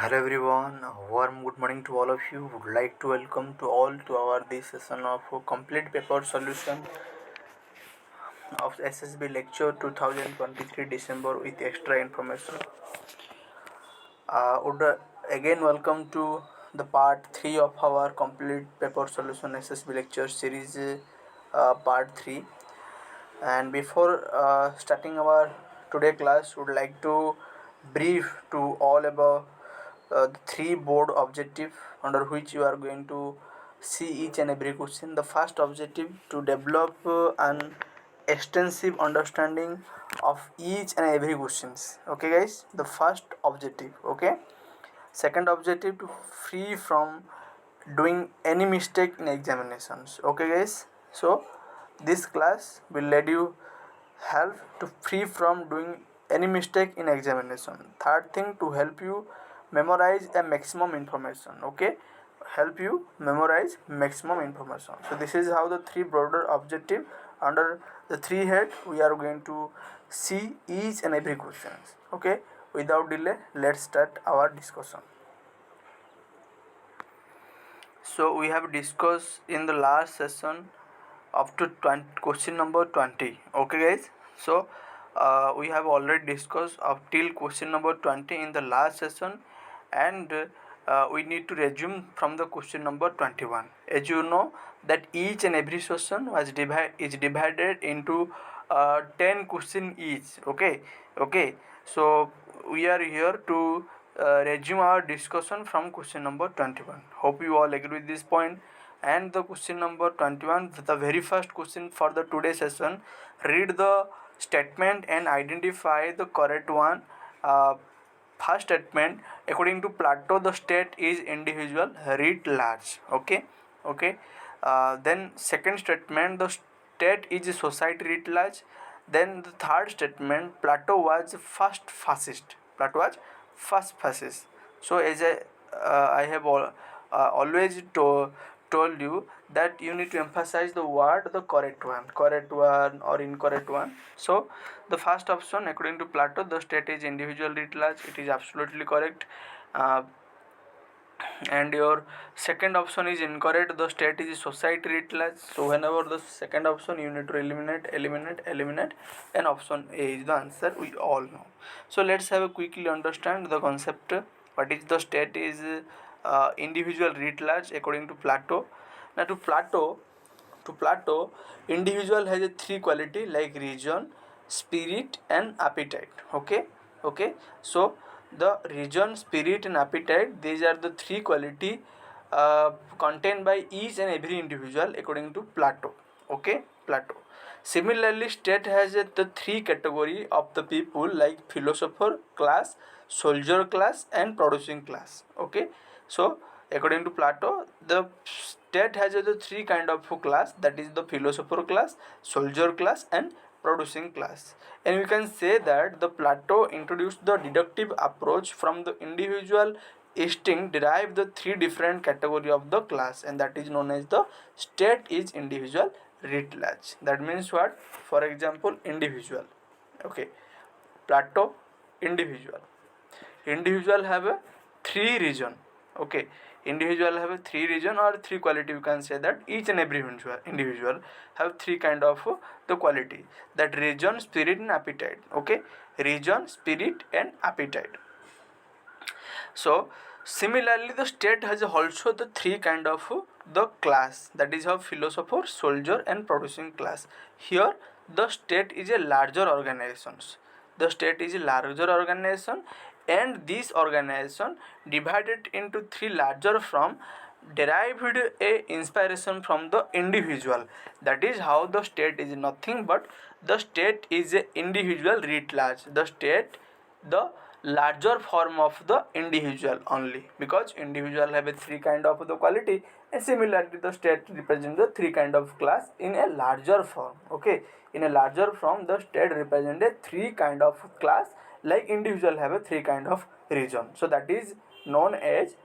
Hello everyone, a warm good morning to all of you. Would like to welcome to all to our this session of complete paper solution of SSB lecture 2023 December with extra information. Would again welcome to the part 3 of our complete paper solution SSB lecture series part 3. And before starting our today class, would like to brief to all about the three board objective under which you are going to see each and every question. The first objective to develop an extensive understanding of each and every questions. Okay guys, the first objective. Okay, second objective to free from doing any mistake in examinations. Okay guys, so this class will let you help to free from doing any mistake in examination. Third thing, to help you memorize a maximum information. Okay, help you memorize maximum information. So this is how the three broader objective under the three head we are going to see each and every questions. Okay, without delay, let's start our discussion. So we have discussed in the last session up to question number 20. Okay guys, so we have already discussed up till question number 20 in the last session, and we need to resume from the question number 21. As you know that each and every session is divided into 10 question each. Okay, so we are here to resume our discussion from question number 21. Hope you all agree with this point. And the question number 21, the very first question for the today session, read the statement and identify the correct one. First statement, according to Plato, the state is individual writ large. Okay. Then second statement, the state is a society writ large. Then the third statement, Plato was first fascist. So as I have always told you that you need to emphasize the word the correct one or incorrect one. So the first option, according to Plato, the state is individual writ large. It is absolutely correct. uh, and your second option is incorrect, the state is society writ large. So whenever the second option, you need to eliminate, and option A is the answer, we all know. So let's have a quickly understand the concept. What is the state is individual writ large according to Plato. Now to Plato, individual has a three quality like reason, spirit and appetite. Okay, so the reason, spirit and appetite, these are the three quality contained by each and every individual according to Plato. Okay, Plato. Similarly, state has the three category of the people like philosopher class, soldier class and producing class. Okay, so according to Plato, the state has the three kind of class, that is the philosopher class, soldier class and producing class. And we can say that the Plato introduced the deductive approach from the individual instinct derive the three different category of the class, and that is known as the state is individual writ large. That means what? For example, individual. Okay, Plato, individual have a three region. Okay, individual have a three region or three quality. You can say that each and every individual have three kind of the quality, that region, spirit and appetite. Okay, region, spirit and appetite. So similarly, the state has also the three kind of the class, that is of philosopher, soldier and producing class. Here the state is a larger organizations. The state is a larger organization, and this organization divided into three larger from derived a inspiration from the individual. That is how the state is nothing but the state is a individual writ large. The state, the larger form of the individual only, because individual have a three kind of the quality, and similarly the state represent the three kind of class in a larger form. Okay, in a larger form the state represent a three kind of class, like individual have a three kind of region. So that is known as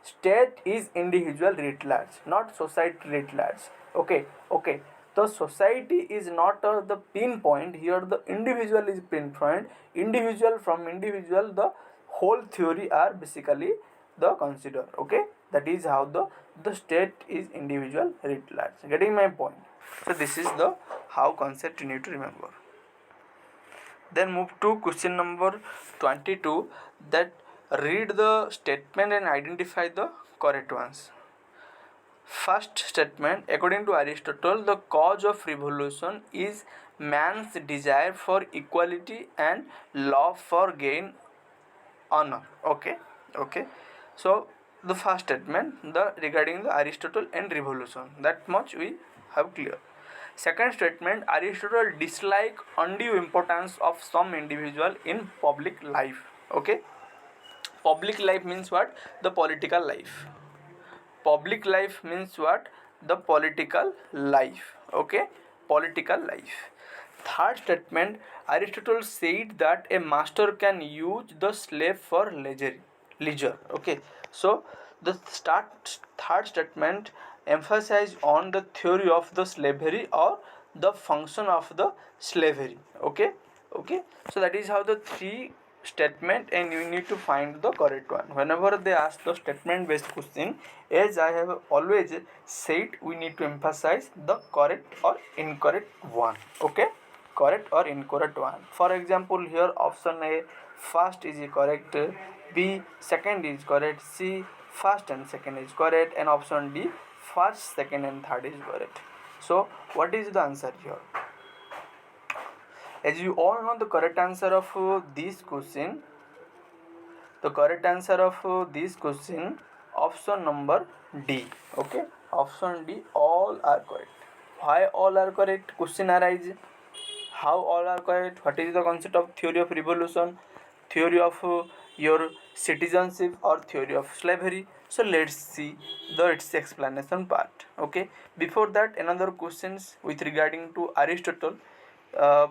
state is individual writ large, not society writ large. Okay, the society is not the pinpoint here, the individual is pinpoint. Individual, from individual the whole theory are basically the consider. Okay, that is how the state is individual writ large. Getting my point? So this is the how concept you need to remember. Then move to question number 22, that read the statement and identify the correct ones. First statement, according to Aristotle, the cause of revolution is man's desire for equality and love for gain honor. Okay, okay. So the first statement, the regarding the Aristotle and revolution, that much we have clear. Second statement, Aristotle dislike undue importance of some individual in public life. Okay, public life means what? The political life. Public life means what? The political life. Okay, political life. Third statement, Aristotle said that a master can use the slave for leisure. Okay, so the third statement emphasize on the theory of the slavery or the function of the slavery. Okay, okay. So that is how the three statement, and you need to find the correct one. Whenever they ask the statement based question, as I have always said, we need to emphasize the correct or incorrect one. Okay, correct or incorrect one. For example, here option A first is correct, B second is correct, C first and second is correct, and option D first, second and third is correct. So what is the answer here? As you all know, the correct answer of this question, option number D. Okay, option D, all are correct. Why all are correct? Question arise. How all are correct? What is the concept of theory of revolution, theory of your citizenship, or theory of slavery? So let's see its explanation part. Okay, before that, another questions with regarding to Aristotle. uh,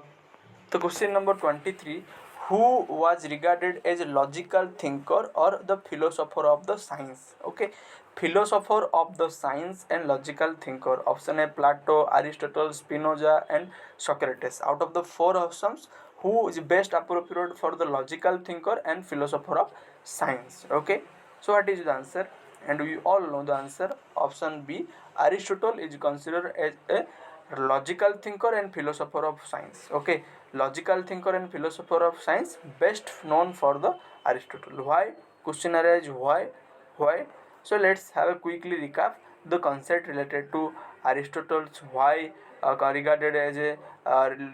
the question number 23, who was regarded as a logical thinker or the philosopher of the science? Okay, philosopher of the science and logical thinker. Option A, Plato, Aristotle, Spinoza and Socrates. Out of the four options, who is best appropriate for the logical thinker and philosopher of science? Okay, so what is the answer? And we all know the answer. Option B, Aristotle is considered as a logical thinker and philosopher of science. Okay, logical thinker and philosopher of science, best known for the Aristotle. Why? Question arise, why? So let's have a quickly recap the concept related to Aristotle's why regarded as a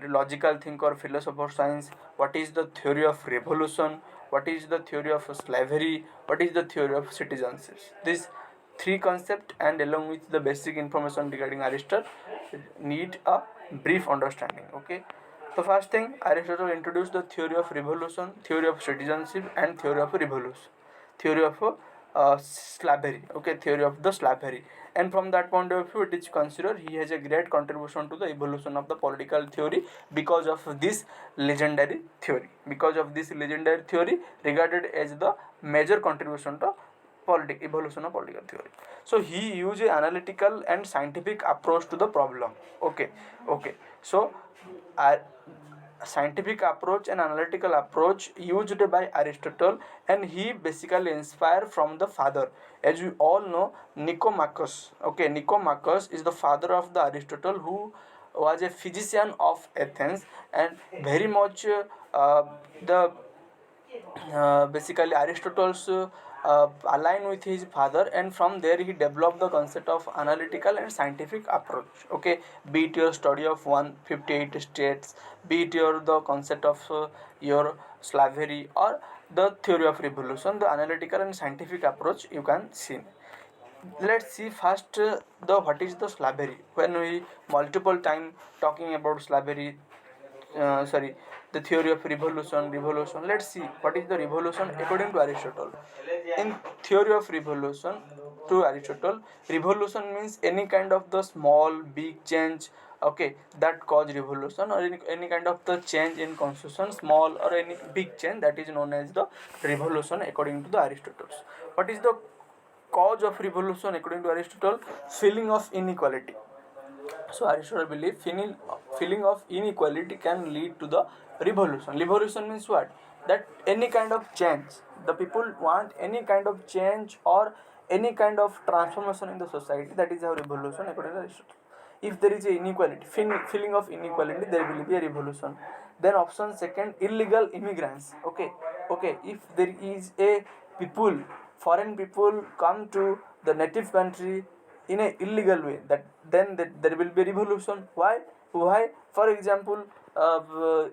logical thinker, philosopher of science. What is the theory of revolution? What is the theory of slavery? What is the theory of citizenship? These three concepts, and along with the basic information regarding Aristotle, need a brief understanding. Okay, the first thing, Aristotle introduced the theory of revolution, theory of citizenship and theory of revolution, theory of slavery. Okay, theory of the slavery, and from that point of view it is considered he has a great contribution to the evolution of the political theory because of this legendary theory, regarded as the major contribution to evolution of political theory. So he used an analytical and scientific approach to the problem. Okay, so uh, scientific approach and analytical approach used by Aristotle, and he basically inspired from the father. As we all know, Nicomachus. Okay, Nicomachus is the father of the Aristotle, who was a physician of Athens, and very much the basically Aristotle's aligned with his father, and from there he developed the concept of analytical and scientific approach. Okay, be it your study of 158 states, be it your the concept of your slavery or the theory of revolution, the analytical and scientific approach you can see. Let's see first the what is the slavery. When we multiple time talking about slavery, sorry, the theory of revolution, let's see what is the revolution according to Aristotle. In theory of revolution to Aristotle, revolution means any kind of the small big change, okay, that cause revolution, or any kind of the change in constitution, small or any big change, that is known as the revolution according to the Aristotle. What is the cause of revolution according to Aristotle? Feeling of inequality. So Aristotle believed feeling of inequality can lead to the revolution. Revolution means what? that any kind of change, the people want any kind of change or any kind of transformation in the society, that is how revolution according to Aristotle. If there is a inequality, feeling of inequality, there will be a revolution. Then option second, illegal immigrants. Okay, if there is a people, foreign people come to the native country in a illegal way, that then there will be revolution. Why for example,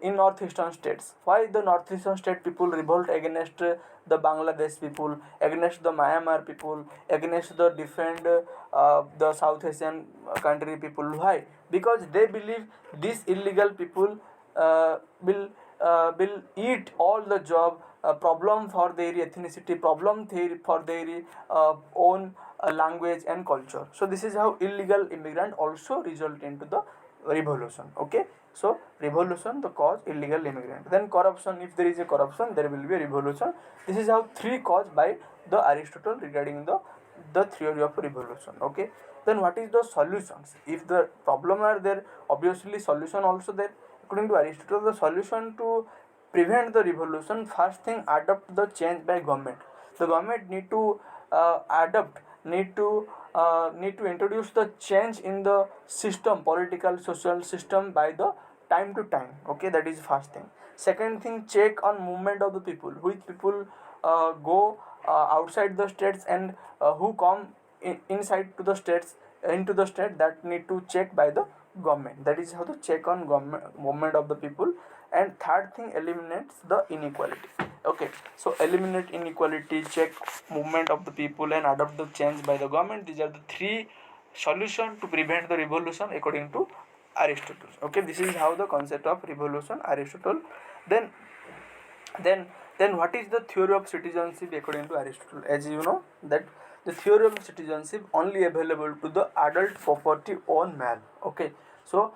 in northeastern states, why the northeastern state people revolt against the Bangladesh people, against the Myanmar people, against the different the South Asian country people? Why? Because they believe these illegal people uh, will will eat all the job, problem for their ethnicity, problem for their own language and culture. So this is how illegal immigrant also result into the revolution. Okay, so revolution the cause illegal immigrant. Then corruption, if there is a corruption, there will be a revolution. This is how three caused by the Aristotle regarding the theory of revolution. Okay, then what is the solutions? If the problem are there, obviously solution also there. According to Aristotle, the solution to prevent the revolution, first thing, adopt the change by government. The government need to adapt, need to introduce the change in the system, political social system, by the time to time. Okay, that is first thing. Second thing, check on movement of the people, which people go outside the states, and who come inside to the states, into the state, that need to check by the government. That is how to check on government movement of the people. And third thing, eliminates the inequality. Okay, so eliminate inequality, check movement of the people, and adopt the change by the government. These are the three solution to prevent the revolution according to Aristotle. Okay, this is how the concept of revolution Aristotle. then then then what is the theory of citizenship according to Aristotle? As you know, that the theory of citizenship only available to the adult property owned male. Okay, so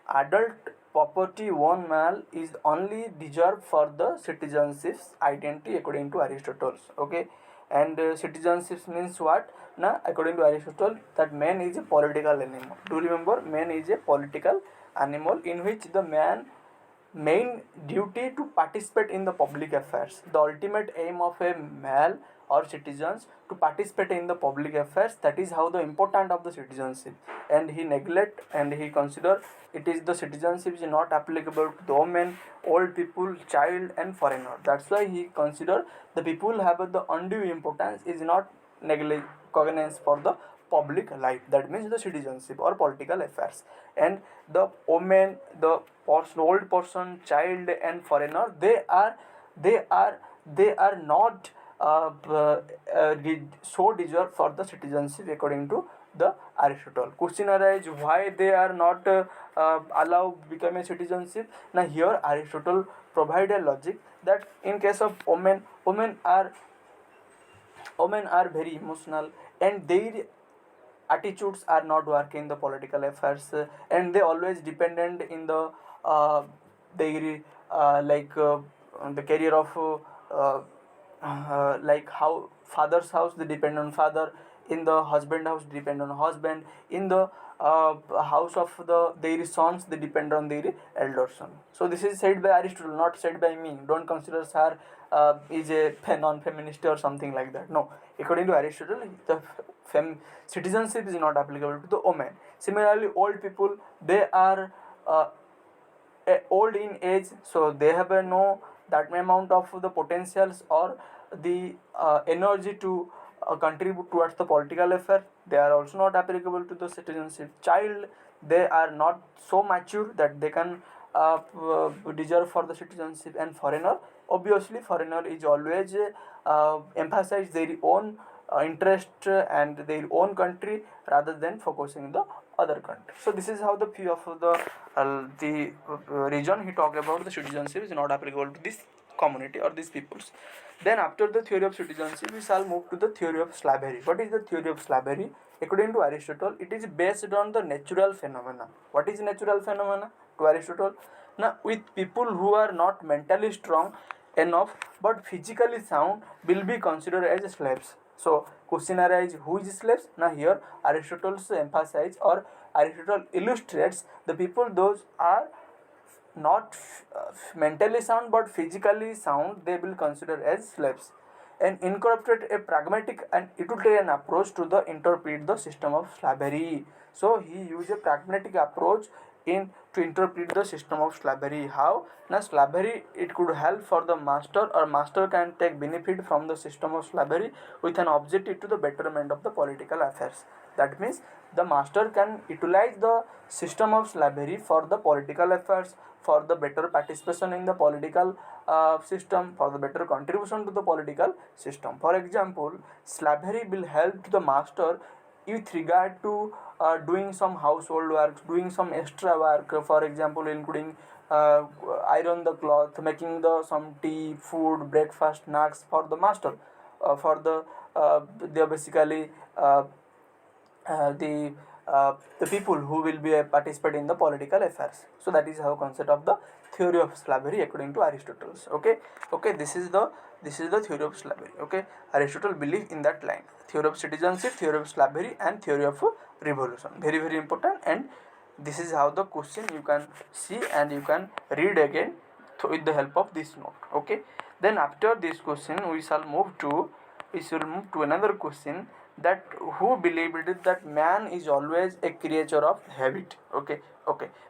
adult property owned male is only deserved for the citizenship's identity according to Aristotle. Okay, and citizenship means what? Now according to Aristotle, that man is a political animal. Do remember, man is a political animal in which the man main duty to participate in the public affairs. The ultimate aim of a male or citizens to participate in the public affairs. That is how the important of the citizenship. And he neglect and he consider it is the citizenship is not applicable to the women, old people, child and foreigner. That's why he consider the people have the undue importance is not cognizance for the public life. That means the citizenship or political affairs. And the women, the old person, child and foreigner, they are not so deserved for the citizenship according to the Aristotle. Question arise, why they are not allowed become a citizenship? Now here Aristotle provide a logic that in case of women are very emotional, and their attitudes are not working in the political affairs, and they always dependent in the their the career of like how father's house they depend on father, in the husband house depend on husband, in the house of their sons they depend on their elder son. So this is said by Aristotle, not said by me. Don't consider her is a non-feminist or something like that. No, according to Aristotle, the citizenship is not applicable to the women. Similarly, old people, they are uh, old in age, so they have no that amount of the potentials or the energy to contribute towards the political affair. They are also not applicable to the citizenship. Child, they are not so mature that they can deserve for the citizenship. And foreigner, obviously foreigner is always emphasize their own interest and their own country rather than focusing the other country. So this is how the few of the region he talked about the citizenship is not applicable to this community or these peoples. Then after the theory of citizenship, we shall move to the theory of slavery. What is the theory of slavery? According to Aristotle, it is based on the natural phenomena. What is natural phenomena to Aristotle? Now, with people who are not mentally strong enough but physically sound will be considered as slaves. So, question arises, who is slaves? Now, here Aristotle emphasizes or Aristotle illustrates the people those are not mentally sound but physically sound, they will consider as slaves, and incorporate a pragmatic and utilitarian approach to the interpret the system of slavery. So he used a pragmatic approach in to interpret the system of slavery. How? Now slavery, it could help for the master, or master can take benefit from the system of slavery with an objective to the betterment of the political affairs. That means the master can utilize the system of slavery for the political affairs, for the better participation in the political system, for the better contribution to the political system. For example, slavery will help to the master with regard to doing some household work, doing some extra work, for example including iron the cloth, making the some tea, food, breakfast, snacks for the master, for the basically uh, the the people who will be a participate in the political affairs. So that is how concept of the theory of slavery according to Aristotle. Okay, this is the theory of slavery. Okay, Aristotle believe in that line: theory of citizenship, theory of slavery, and theory of revolution. Very very important. And this is how the question you can see and you can read again with the help of this note. Okay, then after this question we shall move to another question, that who believed it that man is always a creature of habit. Okay,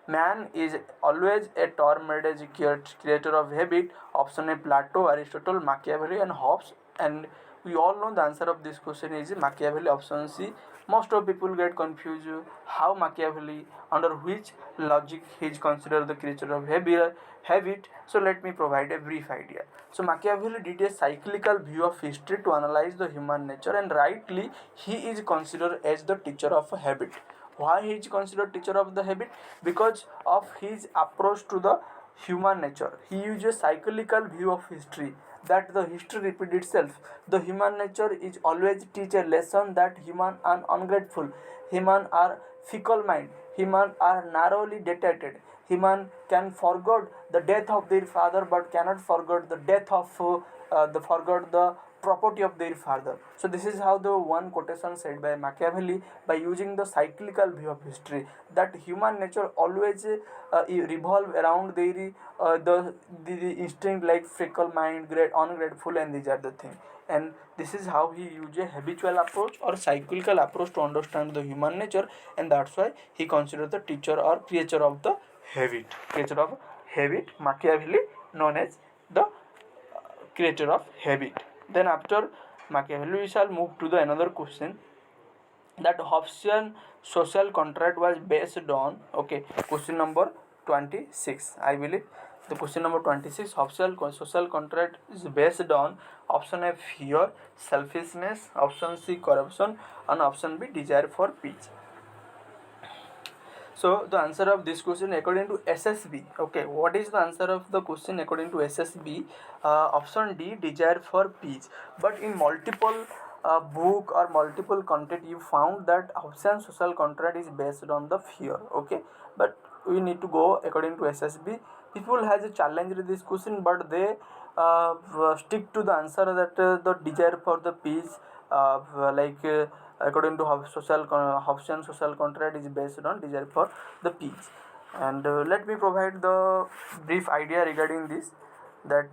man is always a termed as a creature of habit. Option A, Plato, Aristotle, Machiavelli, and Hobbes. And we all know the answer of this question is Machiavelli, option C. Most of people get confused how Machiavelli, under which logic he is considered the creature of habit. So let me provide a brief idea. So Machiavelli did a cyclical view of history to analyze the human nature, and rightly he is considered as the teacher of habit. Why he is considered teacher of the habit? Because of his approach to the human nature. He uses cyclical view of history, that the history repeats itself. The human nature is always teach a lesson that human are ungrateful, human are fickle mind, human are narrowly dated, human can forget the death of their father but cannot forget the death of forget the property of their father. So this is how the one quotation said by Machiavelli, by using the cyclical view of history, that human nature always revolve around the instinct like fickle mind, great ungrateful, and these are the things. And this is how he used a habitual approach or cyclical approach to understand the human nature, and that's why he considered the teacher or creature of the habit, Machiavelli, known as the creator of habit. Then after Machiavelli, we shall move to the another question, that Hobbesian social contract was based on. Okay, question number 26, I believe. The question number 26, Hobbesian social contract is based on option A, fear, selfishness, option C, corruption, and option B, desire for peace. So the answer of this question according to SSB. Okay, what is the answer of the question according to SSB? Option D, desire for peace. But in multiple book or multiple content, you found that Hobbesian social contract is based on the fear. Okay, but we need to go according to SSB. People has a challenge with this question, but they stick to the answer that the desire for the peace, according to Hobbesian social contract is based on desire for the peace. And let me provide the brief idea regarding this, that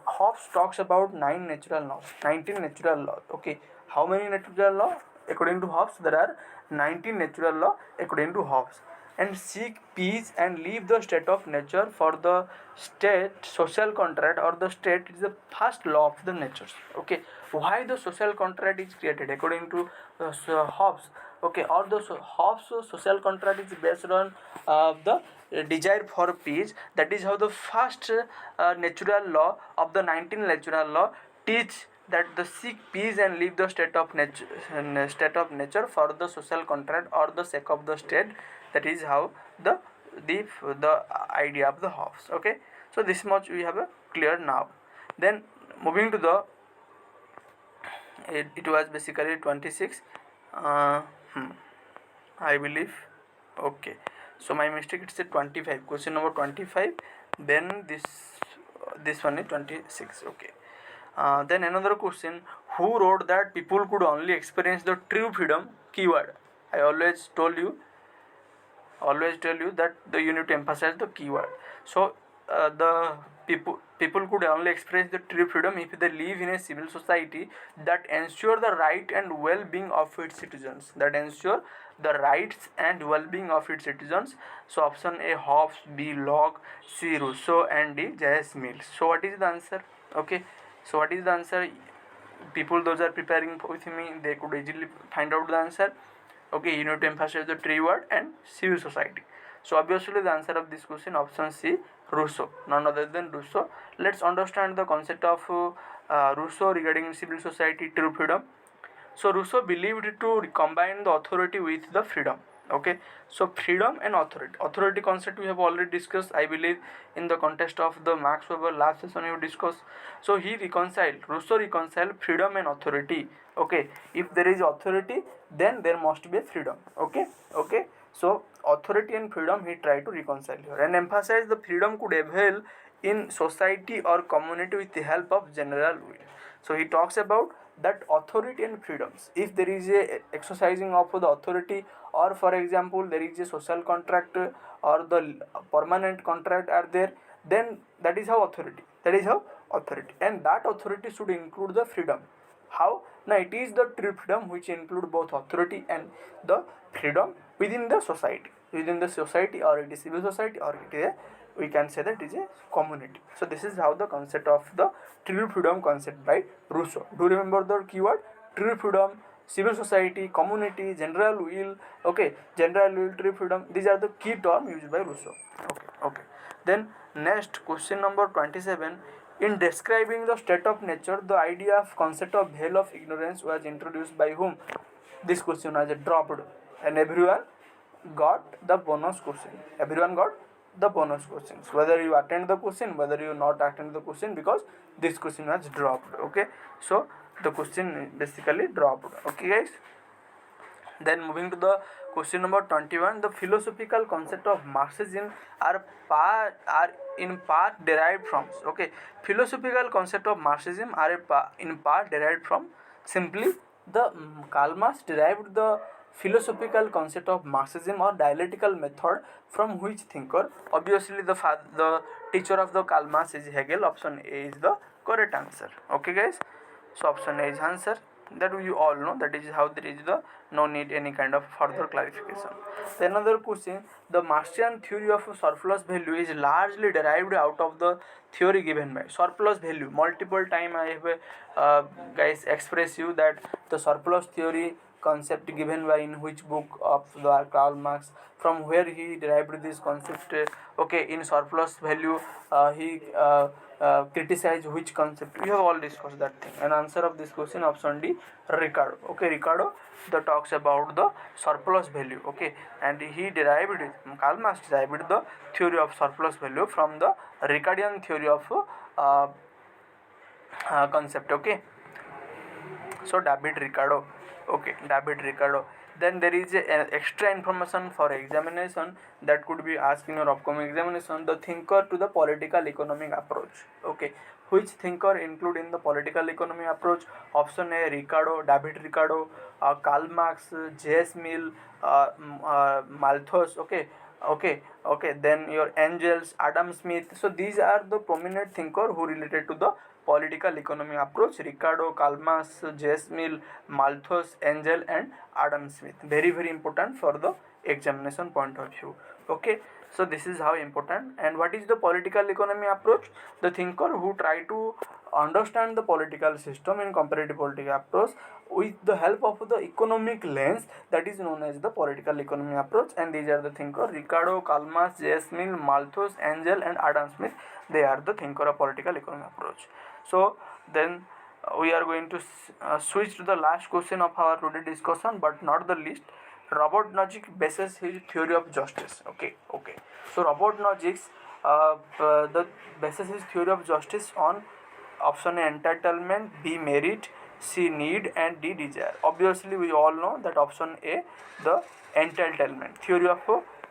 Hobbes talks about 19 natural laws. Okay, how many natural law according to Hobbes? There are 19 natural law according to Hobbes. And seek peace and leave the state of nature. For the state, social contract or the state is the first law of the nature. Okay, why the social contract is created according to Hobbes? Okay, or the Hobbes social contract is based on the desire for peace. That is how the first natural law of the 19 natural law teach that the seek peace and leave the state of nature for the social contract or the sake of the state. That is how the idea of the Hobbes. Okay, so this much we have clear now. Then moving to the it was basically 26, I believe. Okay, so my mistake, it's a 25, question number 25. Then this one is 26. Okay, then another question, who wrote that people could only experience the true freedom? Keyword, I always tell you that you need to emphasize the keyword. So the people could only express the true freedom if they live in a civil society that ensure the right and well-being of its citizens, that ensure the rights and well-being of its citizens. So option A Hobbes, B Locke, C Rousseau, and D J.S. Mill. So what is the answer? Okay, so what is the answer? People those are preparing with me, they could easily find out the answer. Okay, you need to emphasize the tree word and civil society. So obviously the answer of this question option C, Rousseau, none other than Rousseau. Let's understand the concept of Rousseau regarding civil society, true freedom. So Rousseau believed to combine the authority with the freedom. Okay, so freedom and authority concept we have already discussed, I believe, in the context of the Max Weber last session we have discussed. So Rousseau reconciled freedom and authority. Okay, if there is authority, then there must be a freedom. Okay, so authority and freedom he tried to reconcile here and emphasize the freedom could avail in society or community with the help of general will. So he talks about that authority and freedoms. If there is a exercising of the authority, or for example there is a social contract or the permanent contract are there, then that is how authority. That is how authority, and that authority should include the freedom. How? Now it is the true freedom which include both authority and the freedom within the society. Within the society, or it is civil society, or it is a, we can say that it is a community. So this is how the concept of the true freedom concept by Rousseau. Do you remember the keyword? True freedom, civil society, community, general will. Okay, general will, true freedom. These are the key terms used by Rousseau. Okay. Then next question number 27. In describing the state of nature, the idea of concept of veil of ignorance was introduced by whom? This question was dropped, and everyone got the bonus question. Everyone got the bonus questions. Whether you attend the question, whether you not attend the question, because this question was dropped. Okay, so the question basically dropped. Okay, guys. Then moving to the question number 21, the philosophical concept of Marxism are in part derived from. Okay, philosophical concept of Marxism are in part derived from simply the Karl Marx derived the philosophical concept of Marxism or dialectical method from which thinker? Obviously, the teacher of the Karl Marx is Hegel. Option A is the correct answer. Okay, guys. So option A is answer, that you all know, that is how there is the no need any kind of further clarification. The another question, the Marxian theory of surplus value is largely derived out of the theory given by surplus value. Multiple time I have guys express you that the surplus theory concept given by in which book of the Karl Marx, from where he derived this concept. Okay, in surplus value he criticize which concept. We have all discussed that thing, and answer of this question option D, Ricardo. Okay, Ricardo the talks about the surplus value. Okay, and he derived it, Karl Marx derived the theory of surplus value from the Ricardian theory of concept. Okay, so David Ricardo. Okay, David Ricardo. Then there is a extra information for examination that could be asked in your upcoming examination, the thinker to the political economic approach. Okay, which thinker include in the political economy approach? Option A Ricardo, David Ricardo, Karl Marx, J.S. Mill, Malthus. Okay, then your Engels, Adam Smith. So these are the prominent thinker who related to the political economy approach: Ricardo, Karl Marx, J.S. Mill, Malthus, Engel, and Adam Smith. Very important for the examination point of view. Okay, so this is how important. And what is the political economy approach? The thinker who try to understand the political system in comparative political approach with the help of the economic lens, that is known as the political economy approach. And these are the thinker: Ricardo, Karl Marx, J.S. Mill, Malthus, Engel, and Adam Smith. They are the thinker of political economy approach. So then we are going to switch to the last question of our today discussion, but not the least. Robert Nozick bases his theory of justice. Okay. So Robert Nozick the bases his theory of justice on option A entitlement, B merit, C need, and D desire. Obviously we all know that option A, the entitlement theory of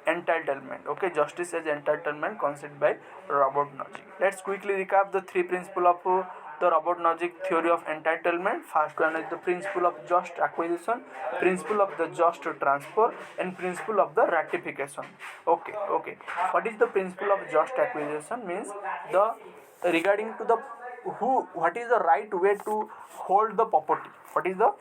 entitlement. Okay, justice as entitlement concept by Robert Nozick. Let's quickly recap the three principles of the robot logic theory of entitlement. First one is the principle of just acquisition, principle of the just transfer, and principle of the ratification. Okay. What is the principle of just acquisition? Means the regarding to the what is the right way to hold the property. What is the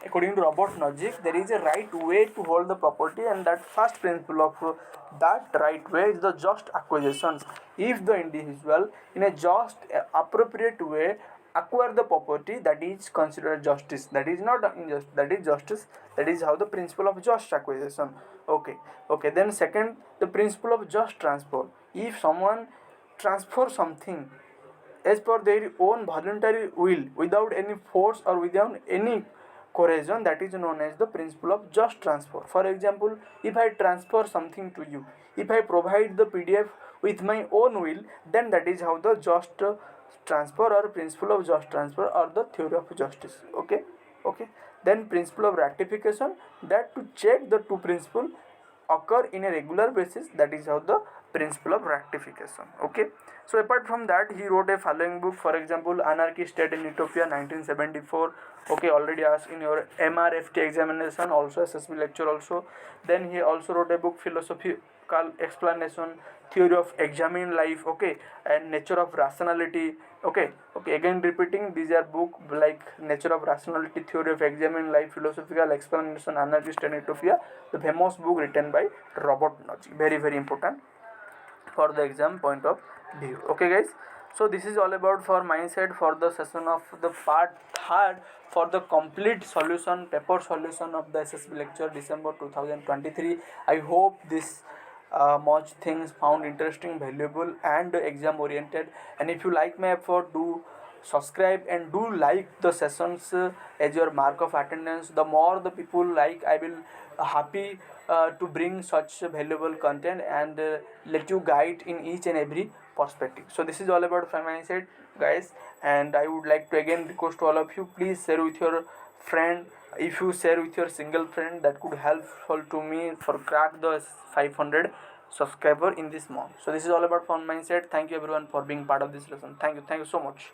according to robot logic, there is a right way to hold the property, and that first principle of that right way is the just acquisitions. If the individual in a just appropriate way acquire the property, that is considered justice, that is not injustice, that is justice. That is how the principle of just acquisition. Okay, then second, the principle of just transfer. If someone transfer something as per their own voluntary will, without any force or without any coercion, that is known as the principle of just transfer. For example, if I transfer something to you, if I provide the PDF with my own will, then that is how the just transfer or principle of just transfer or the theory of justice. Okay, then principle of ratification, that to check the two principle occur in a regular basis, that is how the principle of rectification. Okay, so apart from that, he wrote a following book. For example, Anarchy State in Utopia 1974. Okay, already asked in your MRFT examination, also SSB lecture also. Then he also wrote a book, Philosophical Explanation, Theory of Examine Life, okay, and Nature of Rationality. Okay, again repeating, these are book like Nature of Rationality, Theory of Examine Life, Philosophical Explanation, Anarchist and Utopia, the famous book written by Robert Nozick. Very important for the exam point of view. Okay guys, so this is all about for mindset for the session of the part third for the complete solution, paper solution of the SSB lecture December 2023. I hope this much things found interesting, valuable and exam oriented, and if you like my effort, do subscribe and do like the sessions as your mark of attendance. The more the people like, I will happy to bring such valuable content and let you guide in each and every perspective. So this is all about from my side guys, and I would like to again request to all of you, please share with your friend. If you share with your single friend, that could helpful to me for crack the 500 subscriber in this month. So this is all about from my side. Thank you everyone for being part of this lesson. Thank you so much.